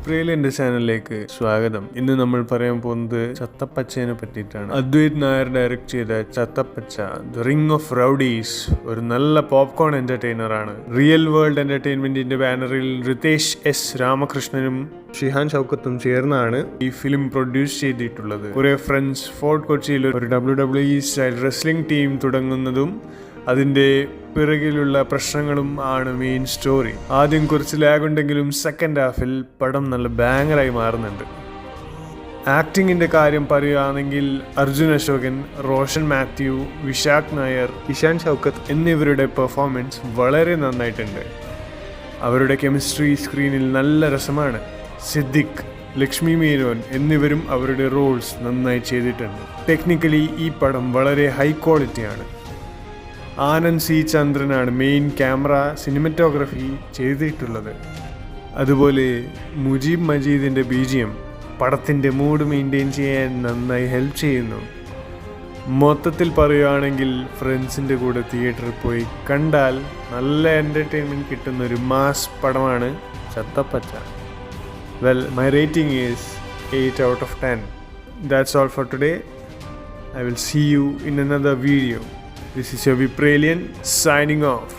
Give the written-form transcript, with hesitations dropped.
വിപ്രേലിന്റെ ചാനലിലേക്ക് സ്വാഗതം. ഇന്ന് നമ്മൾ പറയാൻ പോകുന്നത് ചത്തപ്പച്ചയെ പറ്റിയിട്ടാണ്. അദ്വൈത് നായർ ഡയറക്ട് ചെയ്ത Chathapacha the ring of rowdies ഒരു നല്ല പോപ്കോൺ എന്റർടൈനർ ആണ്. റിയൽ വേൾഡ് എന്റർടൈൻമെന്റിന്റെ ബാനറിൽ റിതേഷ് എസ് രാമകൃഷ്ണനും ഷിഹാൻ ഷൗക്കത്തും ചേർന്നാണ് ഈ ഫിലിം പ്രൊഡ്യൂസ് ചെയ്തിട്ടുള്ളത്. കുറെ ഫ്രണ്ട്സ് ഫോർട്ട് കൊച്ചിയിൽ ഒരു WWE സ്റ്റൈൽ റെസ്ലിംഗ് ടീം തുടങ്ങുന്നതും അതിന്റെ പിറകിലുള്ള പ്രശ്നങ്ങളും ആണ് മെയിൻ സ്റ്റോറി. ആദ്യം കുറച്ച് ലാഗ് ഉണ്ടെങ്കിലും സെക്കൻഡ് ഹാഫിൽ പടം നല്ല ബാങ്ങറായി മാറുന്നുണ്ട്. ആക്ടിങ്ങിന്റെ കാര്യം പറയുകയാണെങ്കിൽ അർജുൻ അശോകൻ, റോഷൻ മാത്യു, വിശാഖ് നായർ, ഇഷാൻ ഷൗക്കത്ത് എന്നിവരുടെ പെർഫോമൻസ് വളരെ നന്നായിട്ടുണ്ട്. അവരുടെ കെമിസ്ട്രി സ്ക്രീനിൽ നല്ല രസമാണ്. സിദ്ദിഖ്, ലക്ഷ്മി മേനോൻ എന്നിവരും അവരുടെ റോൾസ് നന്നായി ചെയ്തിട്ടുണ്ട്. ടെക്നിക്കലി ഈ പടം വളരെ ഹൈ ക്വാളിറ്റിയാണ്. ആനന്ദ് സി ചന്ദ്രനാണ് മെയിൻ ക്യാമറ സിനിമറ്റോഗ്രഫി ചെയ്തിട്ടുള്ളത്. അതുപോലെ മുജീബ് മജീദിൻ്റെ BGM പടത്തിൻ്റെ മൂഡ് മെയിൻറ്റെയിൻ ചെയ്യാൻ നന്നായി ഹെൽപ്പ് ചെയ്യുന്നു. മൊത്തത്തിൽ പറയുകയാണെങ്കിൽ ഫ്രണ്ട്സിൻ്റെ കൂടെ തിയേറ്ററിൽ പോയി കണ്ടാൽ നല്ല എൻ്റർടൈൻമെൻറ്റ് കിട്ടുന്ന ഒരു മാസ് പടമാണ് Chathapacha. Well, my rating is 8 out of 10. That's all for today. I will see you in another video. This is your Vipralian signing off.